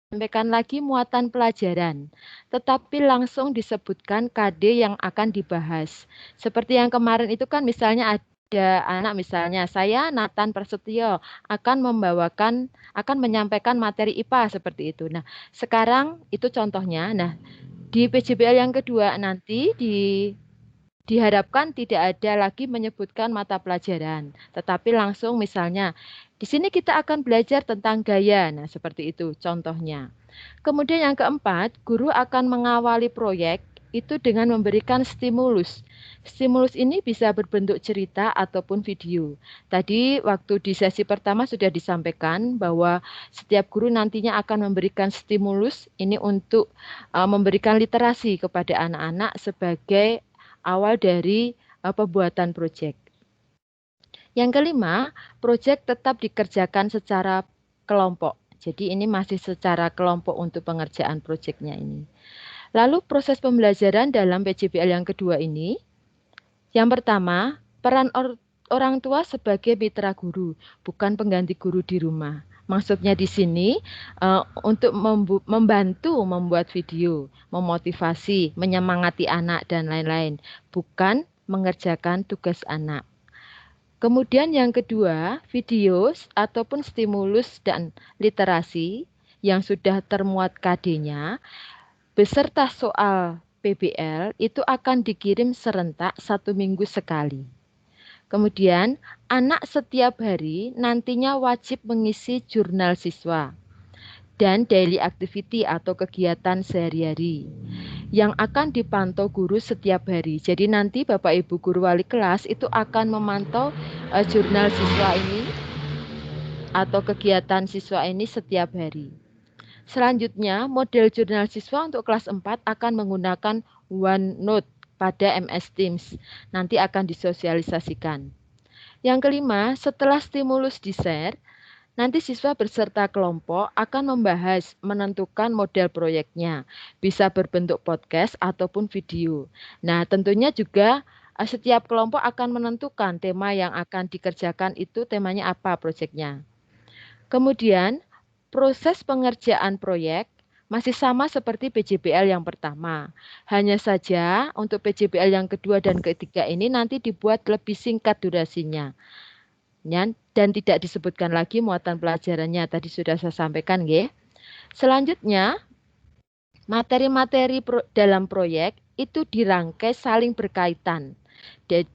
sampaikan lagi muatan pelajaran, tetapi langsung disebutkan KD yang akan dibahas. Seperti yang kemarin itu kan misalnya ada anak misalnya, saya Nathan Prasetyo akan menyampaikan materi IPA seperti itu. Nah, sekarang itu contohnya. Nah, di PJBL yang kedua nanti diharapkan tidak ada lagi menyebutkan mata pelajaran, tetapi langsung misalnya di sini kita akan belajar tentang gaya. Nah, seperti itu contohnya. Kemudian yang keempat, guru akan mengawali proyek itu dengan memberikan stimulus. Stimulus ini bisa berbentuk cerita ataupun video. Tadi waktu di sesi pertama sudah disampaikan bahwa setiap guru nantinya akan memberikan stimulus ini untuk memberikan literasi kepada anak-anak sebagai awal dari pembuatan proyek. Yang kelima, proyek tetap dikerjakan secara kelompok. Jadi ini masih secara kelompok untuk pengerjaan proyeknya ini. Lalu proses pembelajaran dalam PJBL yang kedua ini, yang pertama, peran orang tua sebagai mitra guru, bukan pengganti guru di rumah. Maksudnya di sini untuk membantu membuat video, memotivasi, menyemangati anak dan lain-lain, bukan mengerjakan tugas anak. Kemudian yang kedua, video ataupun stimulus dan literasi yang sudah termuat KD-nya beserta soal PBL itu akan dikirim serentak 1 minggu sekali. Kemudian, anak setiap hari nantinya wajib mengisi jurnal siswa dan daily activity atau kegiatan sehari-hari yang akan dipantau guru setiap hari. Jadi nanti Bapak Ibu guru wali kelas itu akan memantau jurnal siswa ini atau kegiatan siswa ini setiap hari. Selanjutnya, model jurnal siswa untuk kelas 4 akan menggunakan OneNote pada MS Teams. Nanti akan disosialisasikan. Yang kelima, setelah stimulus di-share, nanti siswa beserta kelompok akan membahas, menentukan model proyeknya. Bisa berbentuk podcast ataupun video. Nah, tentunya juga setiap kelompok akan menentukan tema yang akan dikerjakan itu temanya apa proyeknya. Kemudian, proses pengerjaan proyek masih sama seperti PJBL yang pertama. Hanya saja untuk PJBL yang kedua dan ketiga ini nanti dibuat lebih singkat durasinya. Dan tidak disebutkan lagi muatan pelajarannya. Tadi sudah saya sampaikan, nggih. Selanjutnya, materi-materi dalam proyek itu dirangkai saling berkaitan.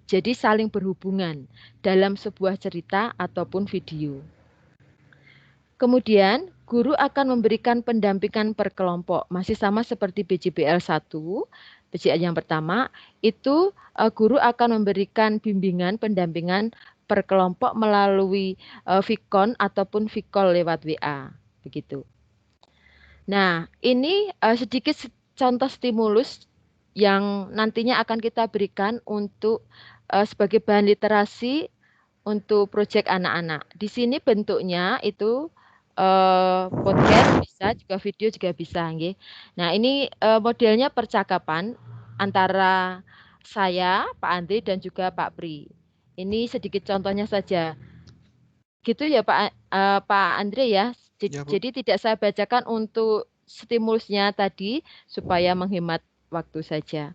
Jadi saling berhubungan dalam sebuah cerita ataupun video. Kemudian, guru akan memberikan pendampingan per kelompok. Masih sama seperti PJBL 1, PJBL yang pertama, itu guru akan memberikan bimbingan, pendampingan per kelompok melalui Vicon ataupun Vicol lewat WA. Begitu. Nah, ini sedikit contoh stimulus yang nantinya akan kita berikan untuk sebagai bahan literasi untuk proyek anak-anak. Di sini bentuknya itu podcast bisa, juga video juga bisa, nggih. Nah, ini modelnya percakapan antara saya, Pak Andri dan juga Pak Pri. Ini sedikit contohnya saja. Gitu ya Pak Andre ya. Ya, Bu. Jadi tidak saya bacakan untuk stimulusnya tadi supaya menghemat waktu saja.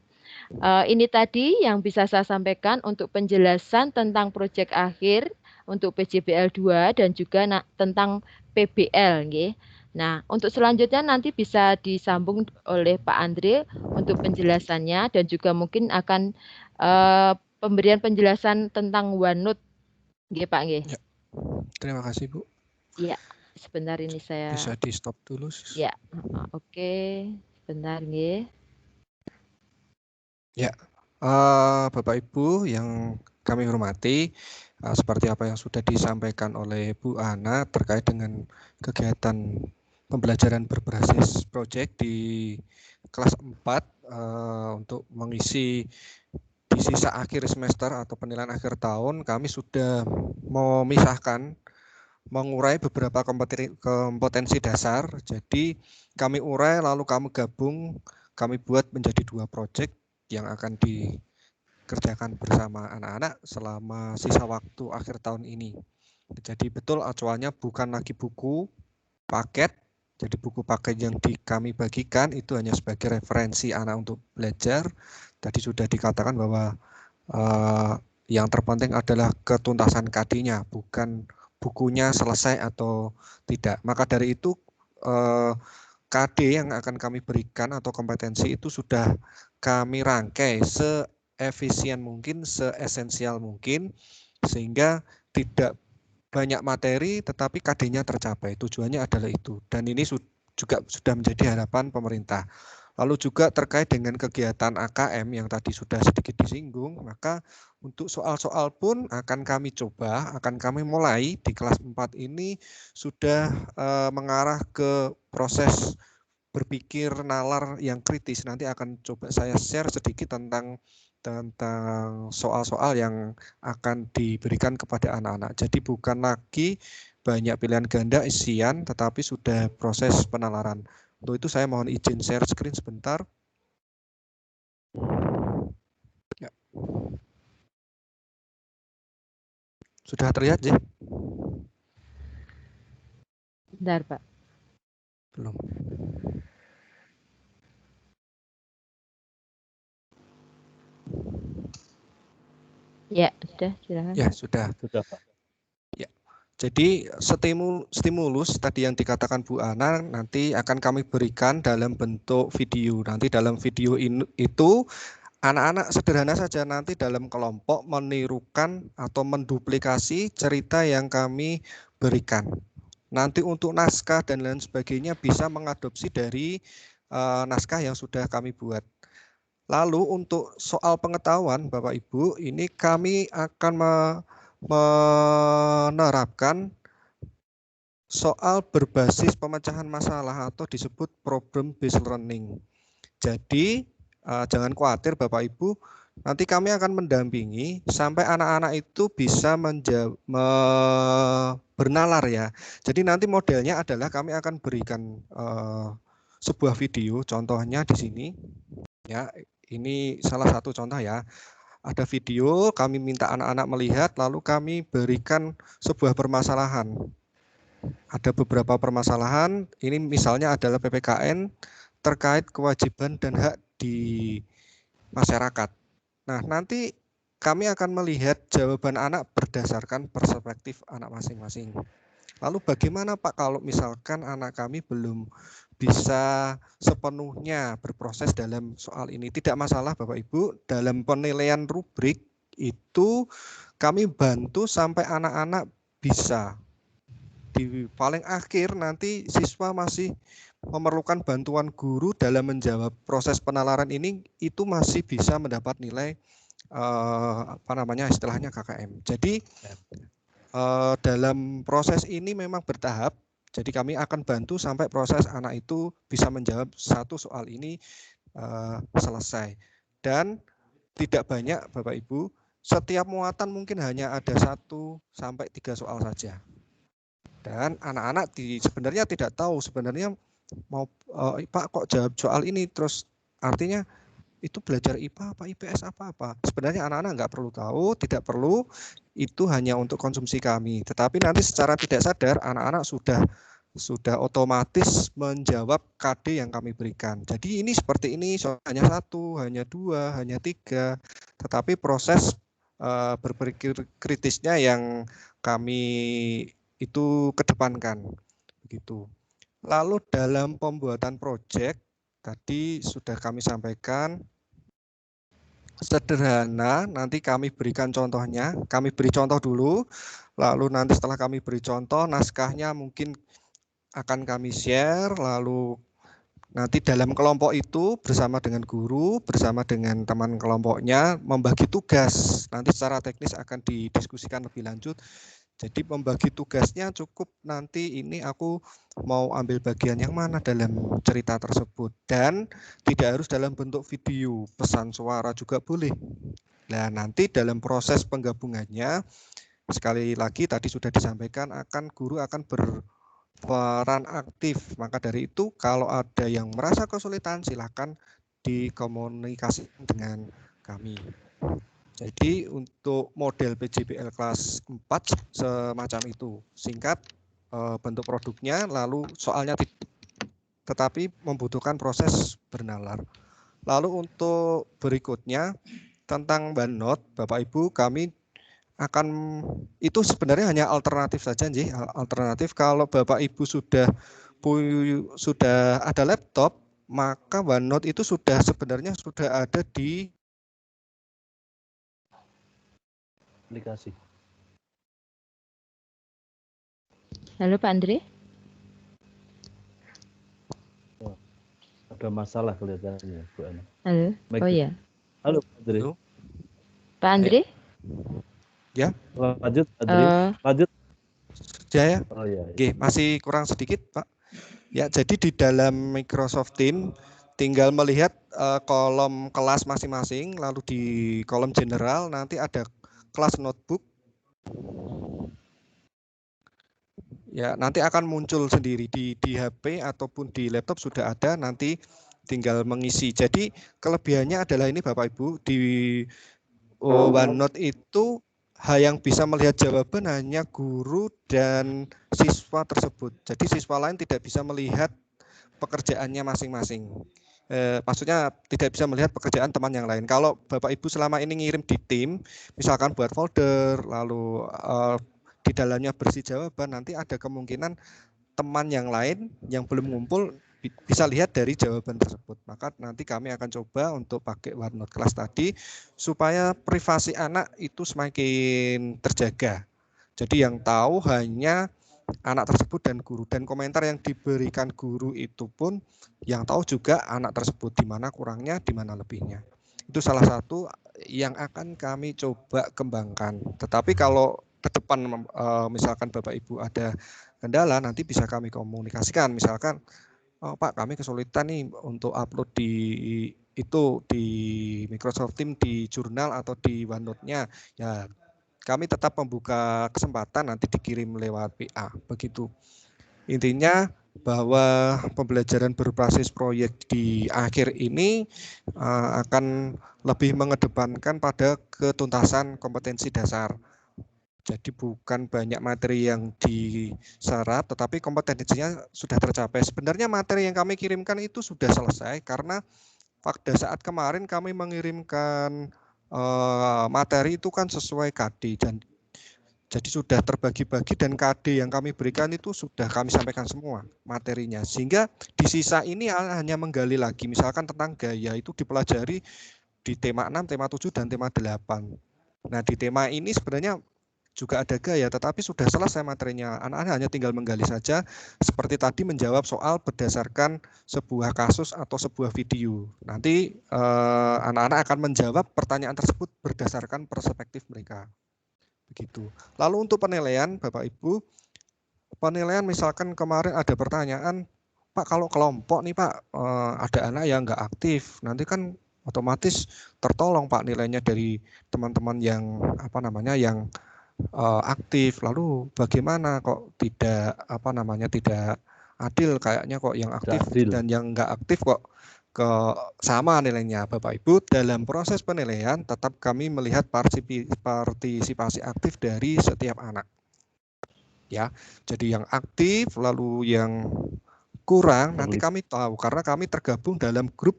Ini tadi yang bisa saya sampaikan untuk penjelasan tentang proyek akhir untuk PJBL 2 dan juga tentang PBL, nggih. Nah, untuk selanjutnya nanti bisa disambung oleh Pak Andre untuk penjelasannya dan juga mungkin akan pemberian penjelasan tentang OneNote, nggih Pak, nggih. Ya, terima kasih, Bu. Iya, sebentar ini saya. Bisa di stop dulu. Ya, oke, sebentar nggih. Ya, Bapak Ibu yang kami hormati, seperti apa yang sudah disampaikan oleh Bu Ana terkait dengan kegiatan pembelajaran berbasis proyek di kelas 4 untuk mengisi di sisa akhir semester atau penilaian akhir tahun, kami sudah memisahkan, mengurai beberapa kompetensi dasar. Jadi kami urai lalu kami gabung, kami buat menjadi 2 proyek yang akan dikerjakan bersama anak-anak selama sisa waktu akhir tahun ini. Jadi betul acuannya bukan lagi buku, paket, Jadi buku paket yang kami bagikan itu hanya sebagai referensi anak untuk belajar. Tadi sudah dikatakan bahwa yang terpenting adalah ketuntasan KD-nya, bukan bukunya selesai atau tidak. Maka dari itu KD yang akan kami berikan atau kompetensi itu sudah kami rangkai seefisien mungkin, seesensial mungkin, sehingga tidak banyak materi tetapi KD-nya tercapai. Tujuannya adalah itu. Dan ini juga sudah menjadi harapan pemerintah. Lalu juga terkait dengan kegiatan AKM yang tadi sudah sedikit disinggung, maka untuk soal-soal pun akan kami coba, akan kami mulai di kelas 4 ini sudah mengarah ke proses berpikir nalar yang kritis. Nanti akan coba saya share sedikit tentang soal-soal yang akan diberikan kepada anak-anak. Jadi bukan lagi banyak pilihan ganda isian, tetapi sudah proses penalaran. Untuk itu saya mohon izin share screen sebentar. Ya. Sudah terlihat, Jeh? Bentar, Pak. Belum. Ya, sudah, silakan. Ya, sudah. Sudah, Pak. Ya. Jadi stimulus tadi yang dikatakan Bu Ana nanti akan kami berikan dalam bentuk video. Nanti dalam video itu anak-anak sederhana saja nanti dalam kelompok menirukan atau menduplikasi cerita yang kami berikan. Nanti untuk naskah dan lain sebagainya bisa mengadopsi dari naskah yang sudah kami buat. Lalu untuk soal pengetahuan Bapak Ibu, ini kami akan menerapkan soal berbasis pemecahan masalah atau disebut problem based learning. Jadi jangan khawatir Bapak Ibu, nanti kami akan mendampingi sampai anak-anak itu bisa bernalar ya. Jadi nanti modelnya adalah kami akan berikan sebuah video, contohnya di sini. Ya, ini salah satu contoh ya. Ada video, kami minta anak-anak melihat, lalu kami berikan sebuah permasalahan. Ada beberapa permasalahan, ini misalnya adalah PPKN terkait kewajiban dan hak di masyarakat. Nah, nanti kami akan melihat jawaban anak berdasarkan perspektif anak masing-masing. Lalu bagaimana Pak kalau misalkan anak kami belum bisa sepenuhnya berproses dalam soal ini? Tidak masalah Bapak Ibu, dalam penilaian rubrik itu kami bantu sampai anak-anak bisa. Di paling akhir nanti siswa masih memerlukan bantuan guru dalam menjawab proses penalaran ini, itu masih bisa mendapat nilai istilahnya KKM. Jadi dalam proses ini memang bertahap. Jadi kami akan bantu sampai proses anak itu bisa menjawab satu soal ini selesai. Dan tidak banyak Bapak Ibu, setiap muatan mungkin hanya ada 1 sampai 3 soal saja. Dan anak-anak sebenarnya tidak tahu sebenarnya mau Pak kok jawab soal ini, terus artinya itu belajar IPA apa IPS apa. Sebenarnya anak-anak nggak perlu tahu, tidak perlu, itu hanya untuk konsumsi kami. Tetapi nanti secara tidak sadar anak-anak sudah otomatis menjawab KD yang kami berikan. Jadi ini seperti ini, hanya 1, hanya 2, hanya 3. Tetapi proses berpikir kritisnya yang kami itu kedepankan. Begitu. Lalu dalam pembuatan proyek tadi sudah kami sampaikan sederhana, nanti kami berikan contohnya, kami beri contoh dulu, lalu nanti setelah kami beri contoh, naskahnya mungkin akan kami share, lalu nanti dalam kelompok itu bersama dengan guru, bersama dengan teman kelompoknya, membagi tugas, nanti secara teknis akan didiskusikan lebih lanjut. Jadi membagi tugasnya cukup nanti ini aku mau ambil bagian yang mana dalam cerita tersebut. Dan tidak harus dalam bentuk video, pesan suara juga boleh. Nah nanti dalam proses penggabungannya, sekali lagi tadi sudah disampaikan guru akan berperan aktif. Maka dari itu kalau ada yang merasa kesulitan silakan dikomunikasikan dengan kami. Jadi untuk model PJBL kelas 4 semacam itu, singkat bentuk produknya, lalu soalnya tetapi membutuhkan proses bernalar. Lalu untuk berikutnya tentang OneNote, Bapak Ibu, kami akan itu sebenarnya hanya alternatif saja, Nji. Alternatif kalau Bapak Ibu sudah ada laptop, maka OneNote itu sebenarnya sudah ada di aplikasi. Halo Pak Andre. Ada masalah kelihatannya, Bu Ana. Halo. Oh ya. Halo, Pak Andre. Halo. Pak Andre. Ya. Lanjut, Andre. Lanjut. Ya. Oh ya. Oke, masih kurang sedikit, Pak. Ya, jadi di dalam Microsoft Teams tinggal melihat kolom kelas masing-masing, lalu di kolom general nanti ada kelas notebook. Ya, nanti akan muncul sendiri di HP ataupun di laptop sudah ada, nanti tinggal mengisi. Jadi kelebihannya adalah ini Bapak Ibu, di OneNote itu yang bisa melihat jawaban hanya guru dan siswa tersebut. Jadi siswa lain tidak bisa melihat pekerjaannya masing-masing. Maksudnya tidak bisa melihat pekerjaan teman yang lain. Kalau Bapak Ibu selama ini ngirim di tim, misalkan buat folder, lalu di dalamnya bersih jawaban, nanti ada kemungkinan teman yang lain yang belum ngumpul bisa lihat dari jawaban tersebut. Maka nanti kami akan coba untuk pakai OneNote kelas tadi supaya privasi anak itu semakin terjaga. Jadi yang tahu hanya anak tersebut dan guru, dan komentar yang diberikan guru itu pun yang tahu juga anak tersebut, di mana kurangnya, di mana lebihnya. Itu salah satu yang akan kami coba kembangkan. Tetapi kalau ke depan misalkan Bapak Ibu ada kendala, nanti bisa kami komunikasikan. Misalkan, Pak, kami kesulitan nih untuk upload di Microsoft Teams di jurnal atau di OneNote-nya. Ya, kami tetap membuka kesempatan nanti dikirim lewat PA. Begitu. Intinya bahwa pembelajaran berbasis proyek di akhir ini akan lebih mengedepankan pada ketuntasan kompetensi dasar. Jadi bukan banyak materi yang diserap, tetapi kompetensinya sudah tercapai. Sebenarnya materi yang kami kirimkan itu sudah selesai, karena pada saat kemarin kami mengirimkan materi itu kan sesuai KD, dan jadi sudah terbagi-bagi, dan KD yang kami berikan itu sudah kami sampaikan semua materinya. Sehingga di sisa ini hanya menggali lagi, misalkan tentang gaya itu dipelajari di tema 6, tema 7, dan tema 8. Nah, di tema ini sebenarnya juga ada gaya, tetapi sudah selesai materinya. Anak-anak hanya tinggal menggali saja, seperti tadi menjawab soal berdasarkan sebuah kasus atau sebuah video. Nanti anak-anak akan menjawab pertanyaan tersebut berdasarkan perspektif mereka. Begitu. Lalu untuk penilaian, Bapak Ibu, penilaian misalkan kemarin ada pertanyaan, Pak, kalau kelompok nih Pak, ada anak yang nggak aktif, nanti kan otomatis tertolong Pak nilainya dari teman-teman yang yang aktif. Lalu bagaimana kok tidak tidak adil, kayaknya kok yang aktif dan yang nggak aktif kok sama nilainya. Bapak Ibu, dalam proses penilaian tetap kami melihat partisipasi aktif dari setiap anak. Ya, jadi yang aktif lalu yang kurang nanti kami tahu, karena kami tergabung dalam grup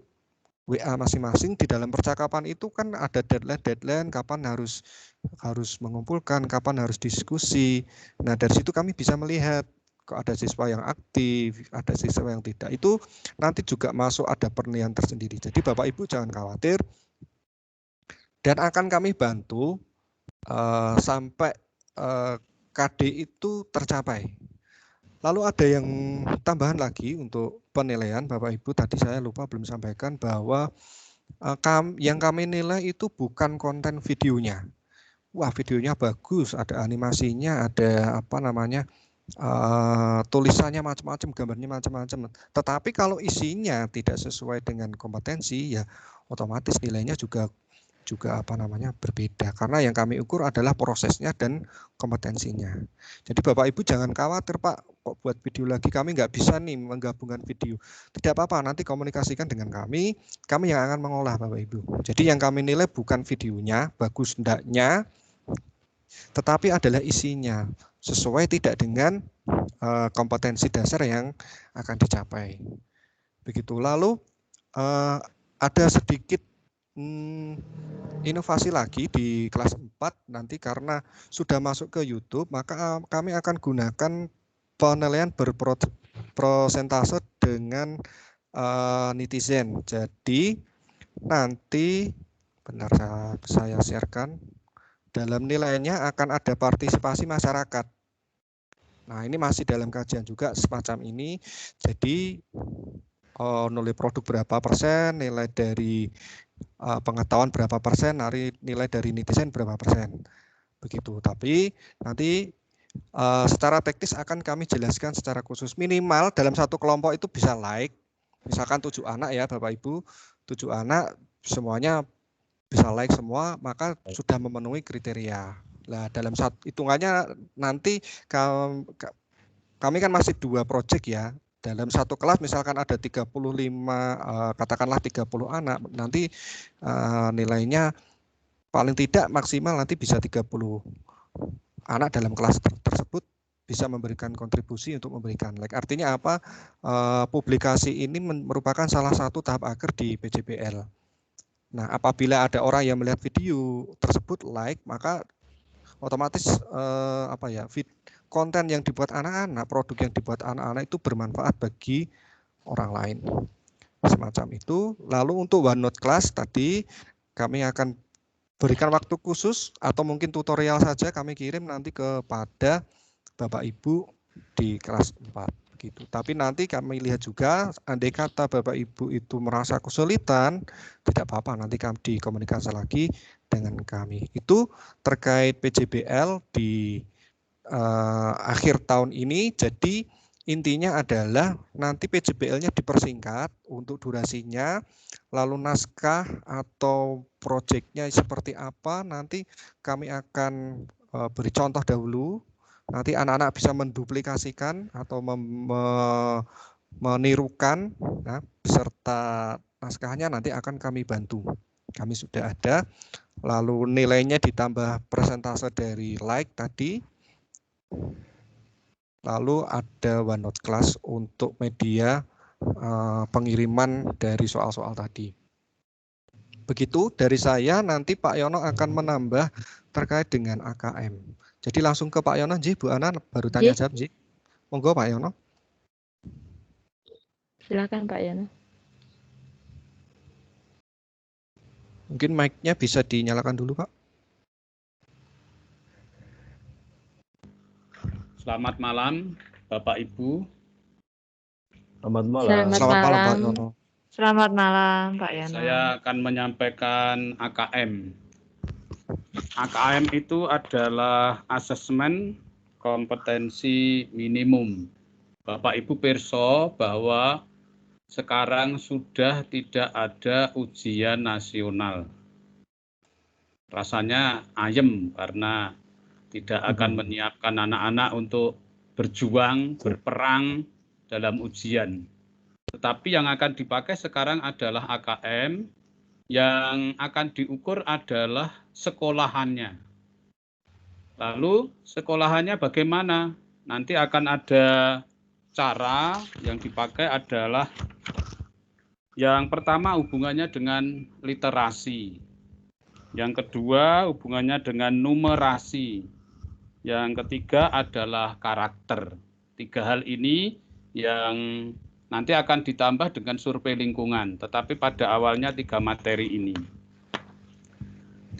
WA masing-masing. Di dalam percakapan itu kan ada deadline, kapan harus mengumpulkan, kapan harus diskusi. Nah, dari situ kami bisa melihat kok ada siswa yang aktif, ada siswa yang tidak. Itu nanti juga masuk ada penilaian tersendiri. Jadi Bapak Ibu jangan khawatir, dan akan kami bantu sampai KD itu tercapai. Lalu ada yang tambahan lagi untuk penilaian, Bapak Ibu, tadi saya lupa belum sampaikan bahwa yang kami nilai itu bukan konten videonya. Wah, videonya bagus, ada animasinya, ada tulisannya macam-macam, gambarnya macam-macam. Tetapi kalau isinya tidak sesuai dengan kompetensi, ya otomatis nilainya juga berbeda, karena yang kami ukur adalah prosesnya dan kompetensinya. Jadi Bapak Ibu jangan khawatir, Pak, kok buat video lagi kami nggak bisa nih menggabungkan video. Tidak apa-apa, nanti komunikasikan dengan kami yang akan mengolah, Bapak Ibu. Jadi yang kami nilai bukan videonya, bagus hendaknya, tetapi adalah isinya, sesuai tidak dengan kompetensi dasar yang akan dicapai. Begitu. Lalu ada sedikit inovasi lagi di kelas 4 nanti karena sudah masuk ke YouTube, maka kami akan gunakan penilaian berprosentase dengan netizen. Jadi nanti benar saya sharekan, dalam nilainya akan ada partisipasi masyarakat. Nah, ini masih dalam kajian juga semacam ini. Jadi nilai produk berapa persen, nilai dari pengetahuan berapa persen, nilai dari netizen berapa persen. Begitu. Tapi nanti secara teknis akan kami jelaskan secara khusus. Minimal dalam satu kelompok itu bisa like. Misalkan 7 anak ya Bapak Ibu, 7 anak semuanya bisa like semua, maka sudah memenuhi kriteria. Nah, dalam satu hitungannya nanti kami kan masih 2 proyek ya. Dalam satu kelas misalkan ada 35 katakanlah 30 anak, nanti nilainya paling tidak maksimal nanti bisa 30 anak dalam kelas tersebut bisa memberikan kontribusi untuk memberikan like. Artinya apa? Publikasi ini merupakan salah satu tahap akhir di PJBL. Nah, apabila ada orang yang melihat video tersebut like, maka otomatis konten yang dibuat anak-anak, produk yang dibuat anak-anak itu bermanfaat bagi orang lain. Semacam itu. Lalu untuk OneNote Class tadi kami akan berikan waktu khusus atau mungkin tutorial saja kami kirim nanti kepada Bapak Ibu di kelas 4. Gitu. Tapi nanti kami lihat juga, andai kata Bapak Ibu itu merasa kesulitan, tidak apa-apa, nanti kami dikomunikasi lagi dengan kami. Itu terkait PJBL di akhir tahun ini. Jadi intinya adalah nanti PJBL-nya dipersingkat untuk durasinya, lalu naskah atau proyeknya seperti apa, nanti kami akan beri contoh dahulu. Nanti anak-anak bisa menduplikasikan atau menirukan, nah, beserta naskahnya nanti akan kami bantu. Kami sudah ada, lalu nilainya ditambah persentase dari like tadi, lalu ada OneNote Class untuk media pengiriman dari soal-soal tadi. Begitu dari saya, nanti Pak Yono akan menambah terkait dengan AKM. Jadi langsung ke Pak Yono, Bu Ana baru tanya jawab, monggo Pak Yono. Silakan Pak Yono. Mungkin mic-nya bisa dinyalakan dulu, Pak. Selamat malam, Bapak Ibu. Selamat malam. Selamat malam, Pak Yono. Selamat malam, Pak Yono. Saya akan menyampaikan AKM. AKM itu adalah asesmen kompetensi minimum. Bapak Ibu pirsa bahwa sekarang sudah tidak ada ujian nasional. Rasanya ayem karena tidak akan menyiapkan anak-anak untuk berjuang, berperang dalam ujian. Tetapi yang akan dipakai sekarang adalah AKM, yang akan diukur adalah sekolahannya. Lalu sekolahannya bagaimana? Nanti akan ada cara yang dipakai adalah yang pertama hubungannya dengan literasi. Yang kedua hubungannya dengan numerasi. Yang ketiga adalah karakter. 3 hal ini yang nanti akan ditambah dengan survei lingkungan, tetapi pada awalnya 3 materi ini.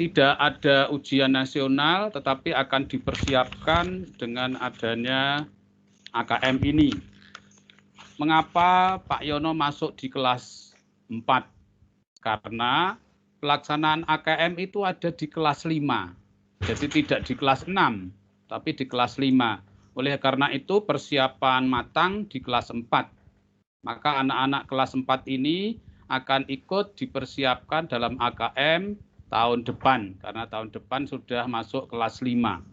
Tidak ada ujian nasional, tetapi akan dipersiapkan dengan adanya AKM ini. Mengapa Pak Yono masuk di kelas 4? Karena pelaksanaan AKM itu ada di kelas 5. Jadi tidak di kelas 6, tapi di kelas 5. Oleh karena itu persiapan matang di kelas 4. Maka anak-anak kelas 4 ini akan ikut dipersiapkan dalam AKM tahun depan, karena tahun depan sudah masuk kelas 5.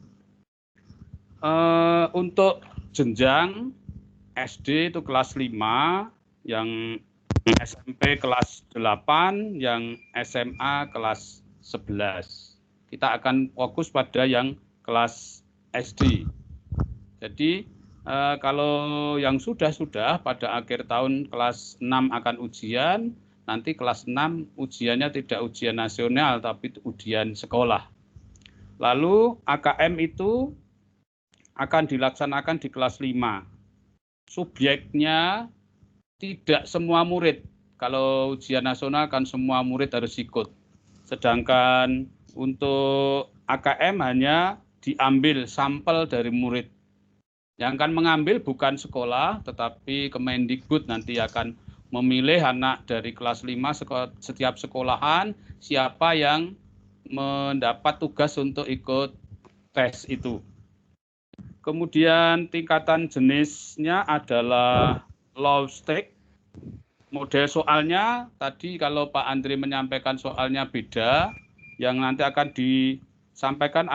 Untuk jenjang SD itu kelas 5, yang SMP kelas 8, yang SMA kelas 11. Kita akan fokus pada yang kelas SD. Jadi Kalau yang sudah pada akhir tahun kelas 6 akan ujian, nanti kelas 6 ujiannya tidak ujian nasional tapi ujian sekolah. Lalu AKM itu akan dilaksanakan di kelas 5. Subjeknya tidak semua murid. Kalau ujian nasional kan semua murid harus ikut. Sedangkan untuk AKM hanya diambil sampel dari murid. Yang akan mengambil bukan sekolah, tetapi Kemendikbud nanti akan memilih anak dari kelas 5 setiap sekolahan, siapa yang mendapat tugas untuk ikut tes itu. Kemudian tingkatan jenisnya adalah low stake. Model soalnya, tadi kalau Pak Andri menyampaikan soalnya beda, yang nanti akan disampaikan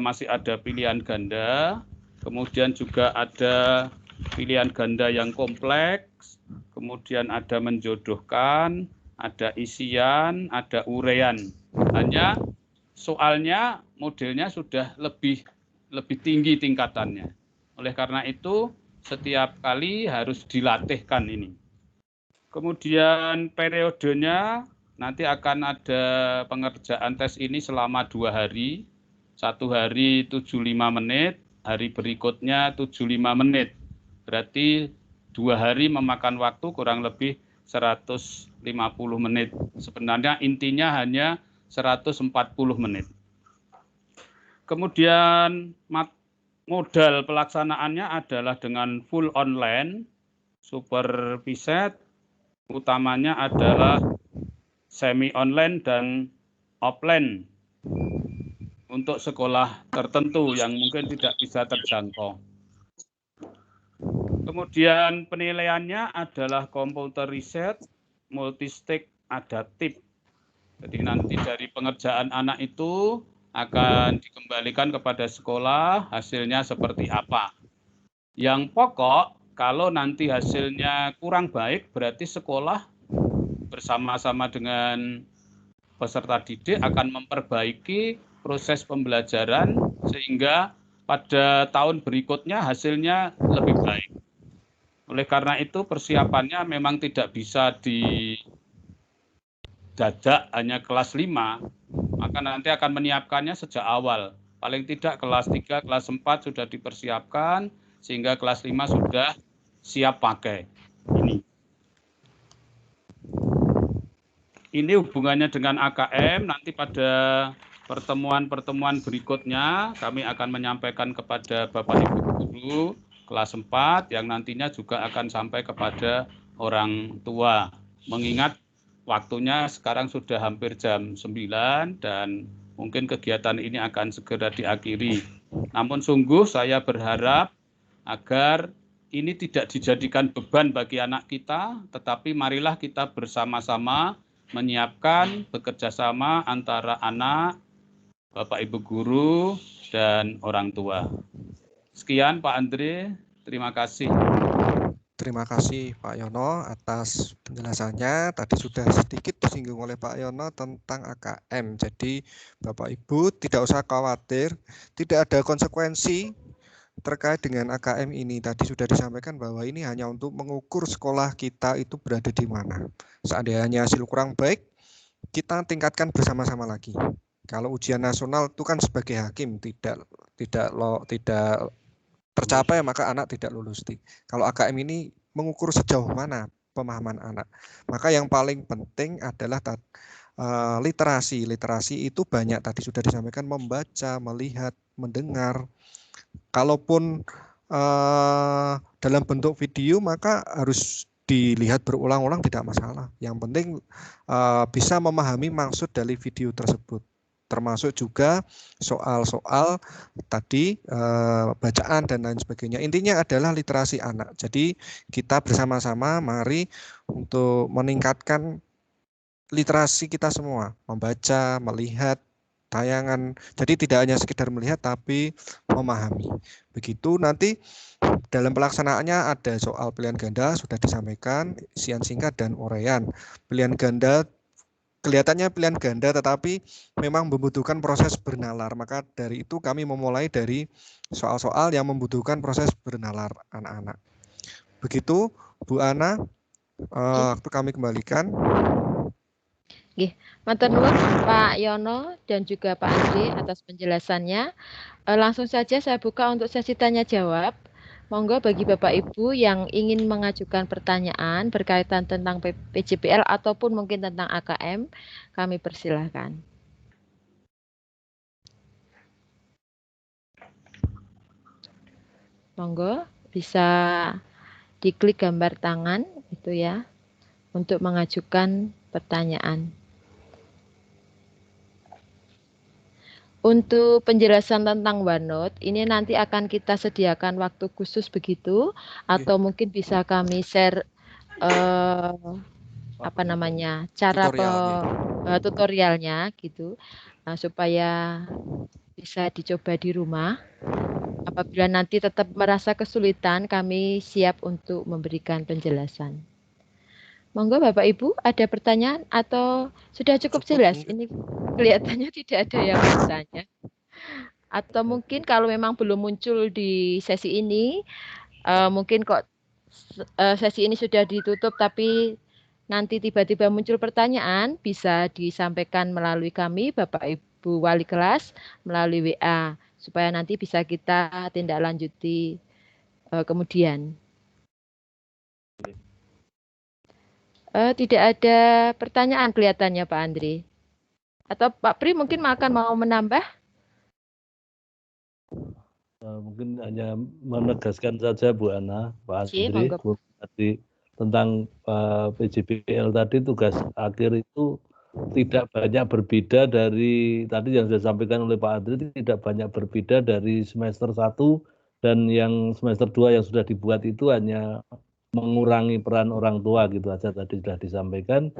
masih ada pilihan ganda, kemudian juga ada pilihan ganda yang kompleks, kemudian ada menjodohkan, ada isian, ada urean. Hanya soalnya modelnya sudah lebih tinggi tingkatannya. Oleh karena itu setiap kali harus dilatihkan ini. Kemudian periodenya nanti akan ada pengerjaan tes ini selama 2 hari. 1 hari 75 menit, hari berikutnya 75 menit. Berarti 2 hari memakan waktu kurang lebih 150 menit. Sebenarnya intinya hanya 140 menit. Kemudian modal pelaksanaannya adalah dengan full online, supervised, utamanya adalah semi online dan offline untuk sekolah tertentu yang mungkin tidak bisa terjangkau. Kemudian penilaiannya adalah computer reset, multistage, adaptif. Jadi nanti dari pengerjaan anak itu akan dikembalikan kepada sekolah, hasilnya seperti apa. Yang pokok, kalau nanti hasilnya kurang baik, berarti sekolah bersama-sama dengan peserta didik akan memperbaiki proses pembelajaran sehingga pada tahun berikutnya hasilnya lebih baik. Oleh karena itu persiapannya memang tidak bisa didadak hanya kelas 5, maka nanti akan menyiapkannya sejak awal. Paling tidak kelas 3, kelas 4 sudah dipersiapkan sehingga kelas 5 sudah siap pakai. Ini hubungannya dengan AKM, nanti pada pertemuan-pertemuan berikutnya kami akan menyampaikan kepada Bapak Ibu Guru kelas 4 yang nantinya juga akan sampai kepada orang tua. Mengingat waktunya sekarang sudah hampir jam 9 dan mungkin kegiatan ini akan segera diakhiri. Namun sungguh saya berharap agar ini tidak dijadikan beban bagi anak kita, tetapi marilah kita bersama-sama menyiapkan bekerja sama antara anak, Bapak Ibu Guru, dan orang tua. Sekian Pak Andre, terima kasih. Terima kasih Pak Yono atas penjelasannya. Tadi sudah sedikit disinggung oleh Pak Yono tentang AKM. Jadi Bapak Ibu tidak usah khawatir, tidak ada konsekuensi terkait dengan AKM ini. Tadi sudah disampaikan bahwa ini hanya untuk mengukur sekolah kita itu berada di mana. Seandainya hasil kurang baik, kita tingkatkan bersama-sama lagi. Kalau ujian nasional itu kan sebagai hakim tidak tercapai maka anak tidak lulus. Kalau AKM ini mengukur sejauh mana pemahaman anak. Maka yang paling penting adalah literasi. Literasi itu banyak tadi sudah disampaikan, membaca, melihat, mendengar. Kalaupun dalam bentuk video maka harus dilihat berulang-ulang tidak masalah. Yang penting bisa memahami maksud dari video tersebut. Termasuk juga soal-soal tadi bacaan dan lain sebagainya. Intinya adalah literasi anak. Jadi kita bersama-sama mari untuk meningkatkan literasi kita semua, membaca, melihat tayangan. Jadi tidak hanya sekedar melihat tapi memahami. Begitu nanti dalam pelaksanaannya ada soal pilihan ganda sudah disampaikan, isian singkat dan uraian. Pilihan ganda kelihatannya pilihan ganda tetapi memang membutuhkan proses bernalar. Maka dari itu kami memulai dari soal-soal yang membutuhkan proses bernalar anak-anak. Begitu Bu Ana, waktu kami kembalikan. Nggih, matur nuwun Pak Yono dan juga Pak Andre atas penjelasannya. Langsung saja saya buka untuk sesi tanya jawab. Monggo bagi Bapak Ibu yang ingin mengajukan pertanyaan berkaitan tentang PJPL ataupun mungkin tentang AKM, kami persilahkan. Monggo bisa diklik gambar tangan itu ya untuk mengajukan pertanyaan. Untuk penjelasan tentang OneNote, ini nanti akan kita sediakan waktu khusus begitu, atau mungkin bisa kami share cara tutorialnya gitu, supaya bisa dicoba di rumah. Apabila nanti tetap merasa kesulitan, kami siap untuk memberikan penjelasan. Monggo Bapak Ibu, ada pertanyaan atau sudah cukup jelas? Ini kelihatannya tidak ada yang bertanya. Atau mungkin kalau memang belum muncul di sesi ini, mungkin kok sesi ini sudah ditutup tapi nanti tiba-tiba muncul pertanyaan, bisa disampaikan melalui kami, Bapak Ibu Wali Kelas, melalui WA, supaya nanti bisa kita tindak lanjuti kemudian. Tidak ada pertanyaan kelihatannya Pak Andre. Atau Pak Pri mungkin akan mau menambah? Mungkin hanya menegaskan saja Bu Ana, Pak Andre, tadi tentang PJPL tadi tugas akhir itu tidak banyak berbeda dari tadi yang sudah disampaikan oleh Pak Andre, tidak banyak berbeda dari semester 1 dan yang semester 2 yang sudah dibuat itu hanya mengurangi peran orang tua gitu aja tadi sudah disampaikan.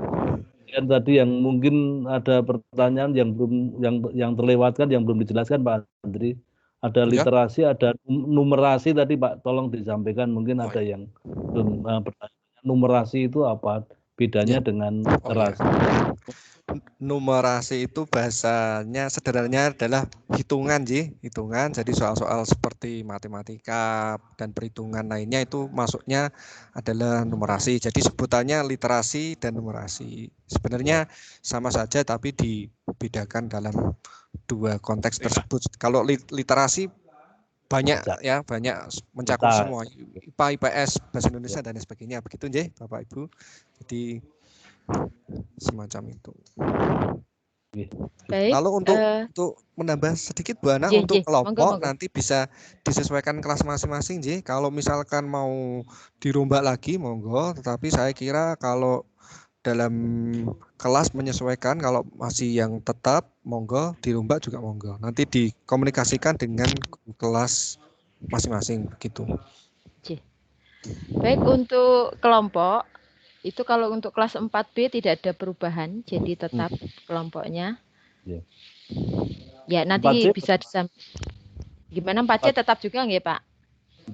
Dan tadi yang mungkin ada pertanyaan yang belum yang terlewatkan yang belum dijelaskan Pak Andri, ada literasi, ada numerasi tadi Pak, tolong disampaikan, mungkin ada yang belum pertanyaan. Numerasi itu apa bedanya dengan literasi? Numerasi itu bahasanya sederhananya adalah hitungan, hitungan. Jadi soal-soal seperti matematika dan perhitungan lainnya itu masuknya adalah numerasi. Jadi sebutannya literasi dan numerasi. Sebenarnya sama saja tapi dibedakan dalam dua konteks tersebut. Kalau literasi banyak ya, banyak mencakup semua, IPA, IPS, bahasa Indonesia dan sebagainya. Begitu nggih, Bapak Ibu. Jadi semacam itu. Baik, lalu untuk menambah sedikit Bu Ana, untuk kelompok nanti bisa disesuaikan kelas masing-masing, kalau misalkan mau dirombak lagi monggo, tetapi saya kira kalau dalam kelas menyesuaikan, kalau masih yang tetap monggo, dirombak juga monggo, nanti dikomunikasikan dengan kelas masing-masing begitu. Baik, untuk kelompok itu kalau untuk kelas 4B tidak ada perubahan, jadi tetap kelompoknya. Ya, nanti 4C bisa disampaikan. Gimana 4C tetap juga nggih, Pak?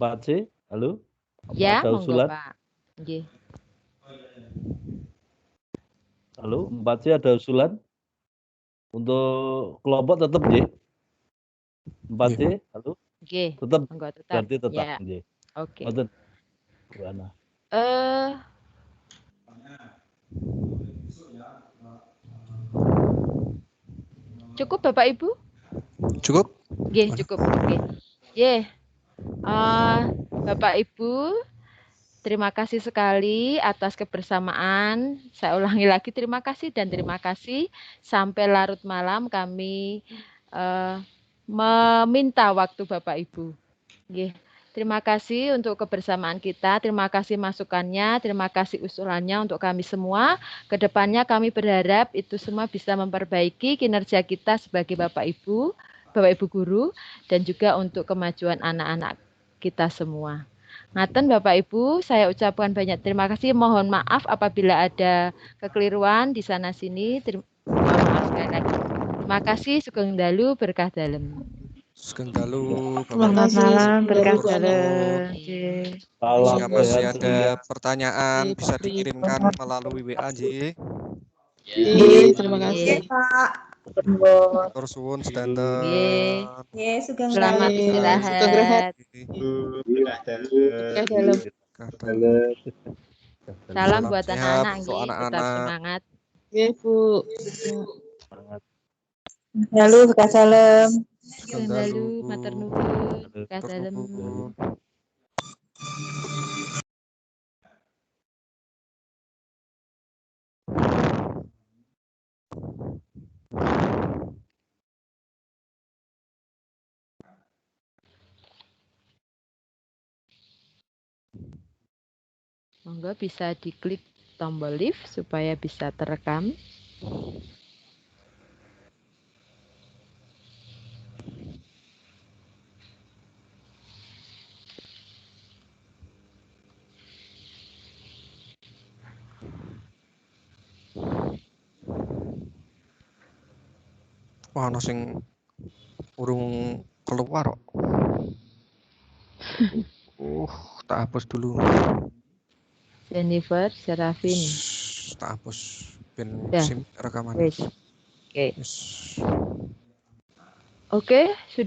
4C, halo? Ya, monggo, Pak. Nggih. Halo, 4C ada usulan? Untuk kelompok tetap nggih? 4C, halo? Nggih. Tetap. Monggo tetap. Berarti tetap ya. nggih. Oke. Bu Ana. Cukup Bapak Ibu? Cukup? Nggih, cukup. Oke. Bapak Ibu, terima kasih sekali atas kebersamaan. Saya ulangi lagi, terima kasih dan terima kasih. Sampai larut malam kami meminta waktu Bapak Ibu. Nggih. Terima kasih untuk kebersamaan kita, terima kasih masukannya, terima kasih usulannya untuk kami semua. Kedepannya kami berharap itu semua bisa memperbaiki kinerja kita sebagai Bapak Ibu Guru, dan juga untuk kemajuan anak-anak kita semua. Ngaten Bapak Ibu, saya ucapkan banyak terima kasih. Mohon maaf apabila ada kekeliruan di sana sini. Maaf sekali lagi. Terima kasih. Sugeng dalu berkah dalem. Sugeng dalu, Selamat malam, berkah dalam. Jika masih ada pertanyaan bisa dikirimkan melalui WA, Terima kasih. Pak. Matur suwun sedanten. Selamat istirahat. Salam buat anak-anak, tetap semangat. Bu. Lalu salam. Lalu matur nuwun. Dalem. Monggo bisa diklik tombol live supaya bisa terekam. Wah, ana sing urung keluar kok. Tak hapus dulu. Jennifer, Serafin. Tak hapus pin Ya. SIM rekaman. Wes. Oke. Yes. Oke, sudah.